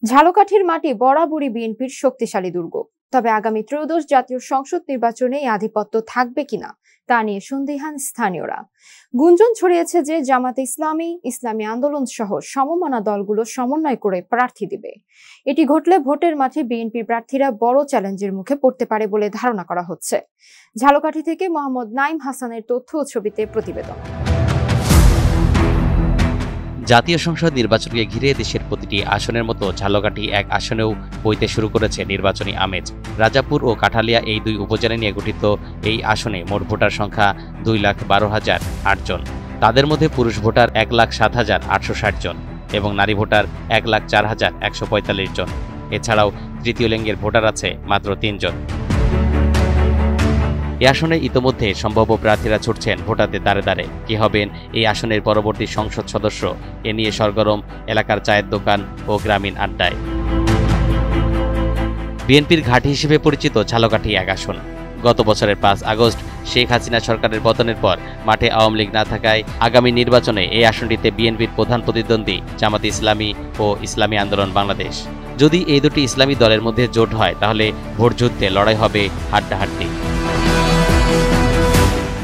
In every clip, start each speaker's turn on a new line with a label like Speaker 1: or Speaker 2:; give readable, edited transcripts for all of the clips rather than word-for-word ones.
Speaker 1: ঝালকাঠির মাটি বরাবরই বিএনপির শক্তিশালী দুর্গ। তবে আগামী ত্রয়োদশ জাতীয় সংসদ নির্বাচনে এই আধিপত্য থাকবে কিনা তা নিয়ে সন্দিহান স্থানীয়রা। গুঞ্জন ছড়িয়েছে যে জামাতে ইসলামী, ইসলামী আন্দোলন সহ সমমনা দলগুলো সমন্বয় করে প্রার্থী দিবে। এটি ঘটলে ভোটের মাঠে বিএনপি প্রার্থীরা বড় চ্যালেঞ্জের মুখে পড়তে পারে বলে ধারণা করা হচ্ছে। ঝালকাঠি থেকে মোহাম্মদ নাইম হাসানের তথ্য ও ছবিতে প্রতিবেদন।
Speaker 2: জাতীয় সংসদ নির্বাচনকে ঘিরে দেশের প্রতিটি আসনের মতো ঝালকাঠি এক আসনেও বইতে শুরু করেছে নির্বাচনী আমেজ। রাজাপুর ও কাঠালিয়া এই দুই উপজেলা নিয়ে গঠিত এই আসনে মোট ভোটার সংখ্যা 2,12,008 জন। তাদের মধ্যে পুরুষ ভোটার 1,07,860 জন এবং নারী ভোটার 1,04,145 জন। এছাড়াও তৃতীয় লিঙ্গের ভোটার আছে মাত্র 3 জন। এই আসনে ইতোমধ্যে সম্ভাব্য প্রার্থীরা ছুটছেন ভোটারদের দ্বারে দ্বারে। কি হবেন এই আসনের পরবর্তী সংসদ সদস্য, এ নিয়ে সরগরম এলাকার চায়ের দোকান ও গ্রামীণ আড্ডায়। বিএনপির ঘাঁটি হিসেবে পরিচিত ঝালকাঠি এক আসন। গত বছরের 5 আগস্ট শেখ হাসিনা সরকারের পতনের পর মাঠে আওয়ামী লীগ না থাকায় আগামী নির্বাচনে এই আসনটিতে বিএনপির প্রধান প্রতিদ্বন্দ্বী জামাতে ইসলামী ও ইসলামী আন্দোলন বাংলাদেশ। যদি এই দুটি ইসলামী দলের মধ্যে জোট হয় তাহলে ভোটযুদ্ধে লড়াই হবে হাড্ডাহাড্ডি।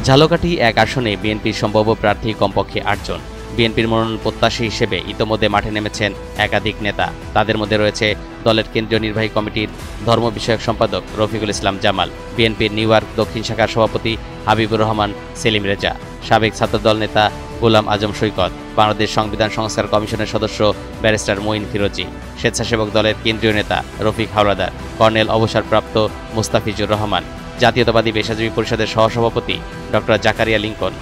Speaker 2: ঝালকাঠি এক আসনে বিএনপির সম্ভাব্য প্রার্থী কমপক্ষে 8 জন। বিএনপির মনোনয়ন প্রত্যাশী হিসেবে ইতোমধ্যে মাঠে নেমেছেন একাধিক নেতা। তাদের মধ্যে রয়েছে দলের কেন্দ্রীয় নির্বাহী কমিটির ধর্ম বিষয়ক সম্পাদক রফিকুল ইসলাম জামাল, বিএনপির নিউ ইয়র্ক দক্ষিণ শাখার সভাপতি হাবিবুর রহমান সেলিম রেজা, সাবেক ছাত্রদল নেতা গোলাম আজম সৈকত, বাংলাদেশ সংবিধান সংস্কার কমিশনের সদস্য ব্যারিস্টার মঈন ফিরোজী, স্বেচ্ছাসেবক দলের কেন্দ্রীয় নেতা রফিক হাওলাদার, কর্নেল অবসরপ্রাপ্ত মুস্তাফিজুর রহমান, জাতীয়তাবাদী পেশাজীবী পরিষদের সহসভাপতি ডক্টর জাকারিয়া লিঙ্কন,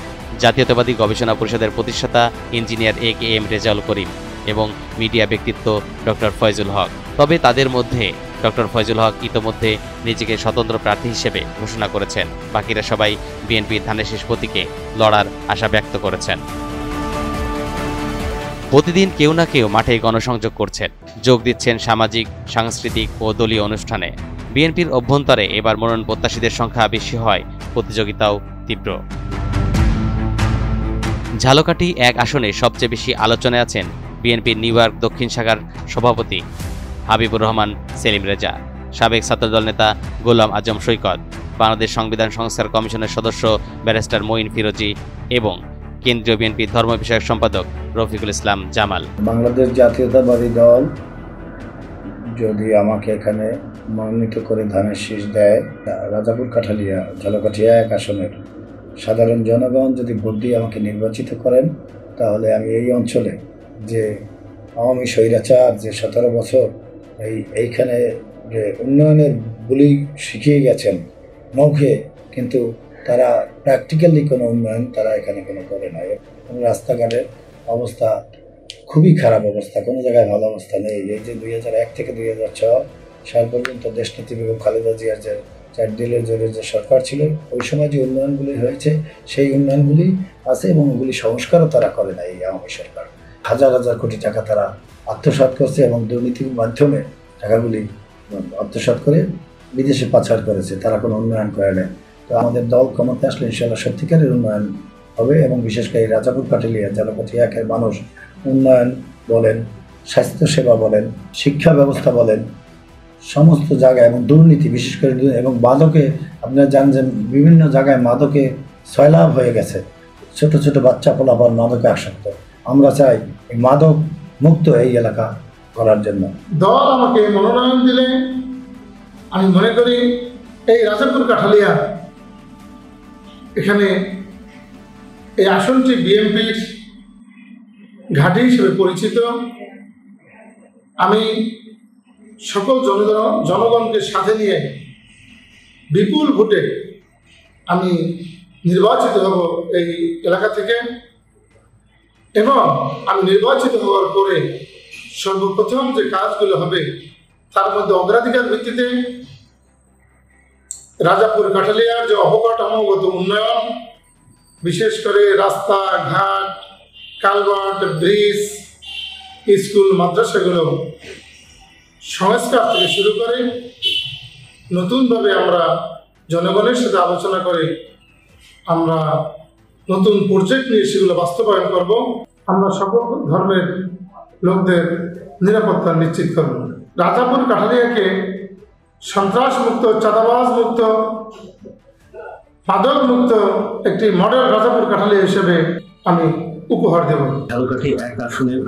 Speaker 2: জাতীয়তাবাদী গবেষণা পরিষদের প্রতিষ্ঠাতা ইঞ্জিনিয়ার AKM রেজাউল করিম এবং মিডিয়া ব্যক্তিত্ব ডক্টর ফয়জুল হক। তবে তাদের মধ্যে ডক্টর ফয়জুল হক ইতোমধ্যে নিজেকে স্বতন্ত্র প্রার্থী হিসেবে ঘোষণা করেছেন। বাকিরা সবাই বিএনপির ধানের শীষ প্রতীকে লড়ার আশা ব্যক্ত করেছেন। প্রতিদিন কেউ না কেউ মাঠে গণসংযোগ করছেন, যোগ দিচ্ছেন সামাজিক, সাংস্কৃতিক ও দলীয় অনুষ্ঠানে। বিএনপির অভ্যন্তরে এবার মনোনয়ন প্রত্যাশীদের সংখ্যা বেশি হয়, প্রতিযোগিতাও তীব্র। ঝালকাঠি এক আসনে সবচেয়ে বেশি আলোচনায় আছেন বিএনপির নিউ ইয়র্ক দক্ষিণ শাখার সভাপতি হাবিবুর রহমান সেলিম রেজা, সাবেক ছাত্রদল নেতা গোলাম আজম সৈকত, বাংলাদেশ সংবিধান সংস্কার কমিশনের সদস্য ব্যারিস্টার মঈন ফিরোজী এবং কেন্দ্রীয় বিএনপির ধর্ম বিষয়ক সম্পাদক রফিকুল ইসলাম জামাল।
Speaker 3: বাংলাদেশ জাতীয়তাবাদী দল যদি আমাকে এখানে মনোনীত করে ধানের শীষ দেয়, রাজাপুর কাঠালিয়া ঝালকাঠি এক আসনের সাধারণ জনগণ যদি ভোট দিয়ে আমাকে নির্বাচিত করেন, তাহলে আমি এই অঞ্চলে যে আওয়ামী স্বৈরাচার যে 17 বছর এইখানে যে উন্নয়নের বুলি শিখিয়ে গেছেন মৌখে, কিন্তু তারা প্র্যাকটিক্যালি কোনো উন্নয়ন তারা এখানে কোনো করে না। রাস্তাঘাটের অবস্থা খুবই খারাপ অবস্থা, কোনো জায়গায় ভালো অবস্থা নেই। এই যে 2001 থেকে 2006 সাল পর্যন্ত দেশনেত্রী বেগম খালেদা জিয়ার যে 4 দিনের জোরে যে সরকার ছিল, ওই সময় যে উন্নয়নগুলি হয়েছে সেই উন্নয়নগুলি আছে এবং ওগুলি সংস্কারও তারা করে না। এই আওয়ামী সরকার হাজার হাজার কোটি টাকা তারা আত্মসাৎ করছে এবং দুর্নীতির মাধ্যমে টাকাগুলি আত্মসাৎ করে বিদেশে পাচার করেছে। তারা কোনো উন্নয়ন করে না। তো আমাদের দল ক্ষমতা আসলে ইনশাআল্লাহ সত্যিকারের উন্নয়ন হবে এবং বিশেষ করে রাজাপুর কাঠালিয়া ঝালকাঠি একের মানুষ উন্নয়ন বলেন, স্বাস্থ্যসেবা বলেন, শিক্ষা ব্যবস্থা বলেন, সমস্ত জায়গায় এবং দুর্নীতি বিশেষ করে এবং মাদকে, আপনারা জানেন যে বিভিন্ন জায়গায় মাদকে সয়লাভ হয়ে গেছে, ছোট ছোট বাচ্চা পোলাপান মাদকে আসক্ত। আমরা চাই এই মাদক মুক্ত এই এলাকা করার জন্য।
Speaker 4: দল আমাকে মনোনয়ন দিলে আমি মনে করি এই রাজাপুর কাঠালিয়া এখানে এই আসনটি বিএনপির ঘাঁটি হিসেবে পরিচিত। আমি সকল জনগণকে সাথে নিয়ে বিপুল ভোটে আমি নির্বাচিত হব এই এলাকা থেকে এবং আমি নির্বাচিত হওয়ার পরে সর্বপ্রথম যে কাজগুলো হবে তার মধ্যে অগ্রাধিকার ভিত্তিতে রাজাপুর কাঠালিয়ার যে অবকাঠামোগত উন্নয়ন, বিশেষ করে রাস্তাঘাট, কালভার্ট, ব্রিজ, স্কুল, মাদ্রাসাগুলো সংস্কার থেকে শুরু করে নতুনভাবে আমরা জনগণের সাথে আলোচনা করে আমরা নতুন প্রজেক্ট নিয়ে সেগুলো বাস্তবায়ন করব। আমরা সকল ধর্মের লোকদের নিরাপত্তা নিশ্চিত করব। রাজাপুর কাঠালিয়াকে সন্ত্রাস মুক্ত, চাঁদাবাজ মুক্ত, মাদক মুক্ত একটি মডেল রাজাপুর কাঠালিয়া হিসেবে আমি উপহার দেব।
Speaker 5: ঝালকাঠি 1 আসনের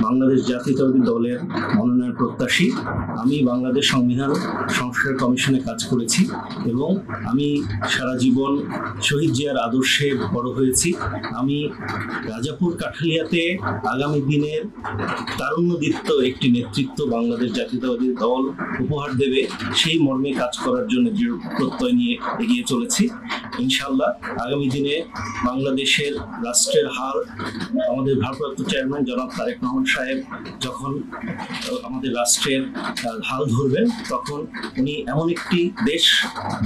Speaker 5: বাংলাদেশ জাতীয়তাবাদী দলের মনোনয়ন প্রত্যাশী। আমি বাংলাদেশ সংবিধান সংস্কার কমিশনে কাজ করেছি এবং আমি সারা জীবন শহীদ জিয়ার আদর্শে বড় হয়েছি। আমি রাজাপুর কাঠালিয়াতে আগামী দিনের তারুণ্যদীপ্ত একটি নেতৃত্ব বাংলাদেশ জাতীয়তাবাদী দল উপহার দেবে, সেই মর্মে কাজ করার জন্য দৃঢ় প্রত্যয় নিয়ে এগিয়ে চলেছি। ইনশাআল্লাহ আগামী দিনে বাংলাদেশের রাষ্ট্রের হাল আমাদের ভারপ্রাপ্ত চেয়ারম্যান জনাব তারেক রহমান সাহেব যখন আমাদের রাষ্ট্রের হাল ধরবেন, তখন উনি এমন একটি দেশ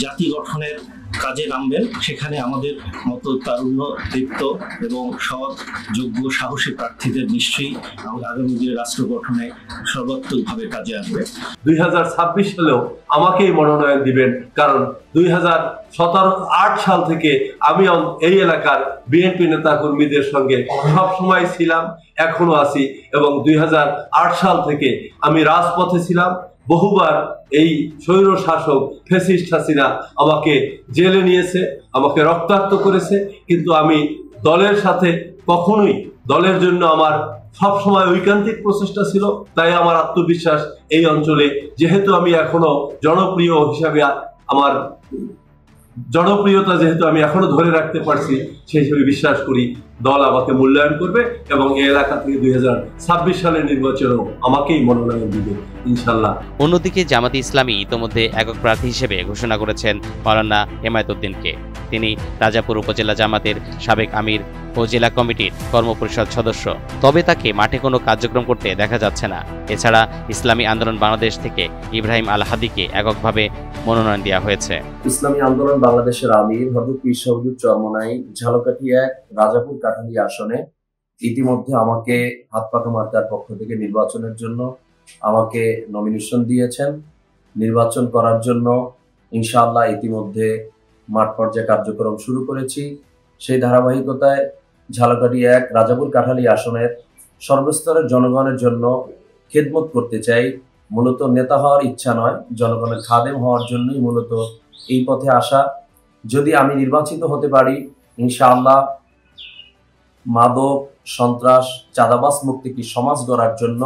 Speaker 5: জাতি গঠনের কাজে নামবেন, সেখানে আমাদের মতো তারুণ্য দীপ্ত এবং সৎ যোগ্য সাহসী প্রার্থীদের নিশ্চয়ই আগামী দিনে রাষ্ট্র গঠনে সর্বাত্মকভাবে কাজে আসবে।
Speaker 6: 2026 সালেও আমাকেই মনোনয়ন দিবেন, কারণ 2008 সাল থেকে আমি এই এলাকার বিএনপি নেতা কর্মীদের সঙ্গে সব সময় ছিলাম, এখনো আছি, এবং 2008 সাল থেকে আমি রাজপথে ছিলাম। বহুবার এই স্বৈর শাসক ফ্যাসিস্ট হাসিনা আমাকে জেলে নিয়েছে, আমাকে রক্তাক্ত করেছে, কিন্তু আমি দলের সাথে কখনোই, দলের জন্য আমার সবসময় ঐকান্তিক প্রচেষ্টা ছিল। তাই আমার আত্মবিশ্বাস এই অঞ্চলে, যেহেতু আমি এখনো জনপ্রিয় হিসাবে, আমার জনপ্রিয়তা যেহেতু আমি এখনো ধরে রাখতে পারছি, সেই হিসেবে বিশ্বাস করি দল আমাকে মূল্যায়ন করবে এবং এই এলাকা থেকে 2026 সালের নির্বাচনেও আমাকেই মনোনয়ন দিবে ইনশাল্লাহ।
Speaker 2: অন্যদিকে জামাতে ইসলামী ইতোমধ্যে একক প্রার্থী হিসেবে ঘোষণা করেছেন মাওলানা হেমায়েতউদ্দিনকে। তিনি রাজাপুর উপজেলা জামাতের সাবেক আমির ও জেলা কমিটির কর্মপরিষদ সদস্য। তবে তাকে মাঠে কোনো কার্যক্রম করতে দেখা যাচ্ছে না। এছাড়া ইসলামী আন্দোলন বাংলাদেশ থেকে ইব্রাহিম আল হাদিকে এককভাবে মনোনয়ন দেওয়া হয়েছে।
Speaker 7: ইসলামী আন্দোলন বাংলাদেশের আমির হযরত পীর সাহেবুদ্দিন চরমনাই ঝালকাঠি 1 রাজাপুর কাঠালিয়া আসনে ইতিমধ্যে আমাকে হাত পাকা মার্কার পক্ষ থেকে নির্বাচনের জন্য আমাকে নমিনেশন দিয়েছেন। নির্বাচন করার জন্য ইনশাআল্লাহ ইতিমধ্যে মাঠ পর্যায়ে কার্যক্রম শুরু করেছি। সেই ধারাবাহিকতায় ঝালকাঠি 1 রাজাপুর কাঠালিয়া আসনের সর্বস্তরের জনগণের জন্য খেদমত করতে চাই। মূলত নেতা হওয়ার ইচ্ছা নয়, জনগণের খাদেম হওয়ার জন্যই মূলত এই পথে আসা। যদি আমি নির্বাচিত হতে পারি, ইনশাআল্লাহ মাদক, সন্ত্রাস, চাঁদাবাজ মুক্ত একটি সমাজ গড়ার জন্য,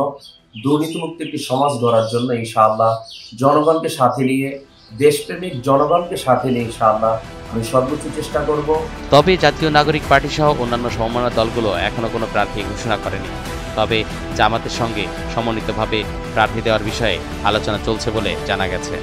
Speaker 7: দুর্নীতিমুক্ত একটি সমাজ গড়ার জন্য ইনশাআল্লাহ জনগণকে সাথে নিয়ে, দেশপ্রেমিক জনগণকে সাথে নিয়ে ইনশাআল্লাহ আমি সর্বোচ্চ চেষ্টা করব।
Speaker 2: তবে জাতীয় নাগরিক পার্টি সহ অন্যান্য সমমনা দলগুলো এখনো কোনো প্রার্থী ঘোষণা করেনি। তবে জামাতের সঙ্গে সমন্বিতভাবে প্রার্থী দেওয়ার বিষয়ে আলোচনা চলছে বলে জানা গেছে।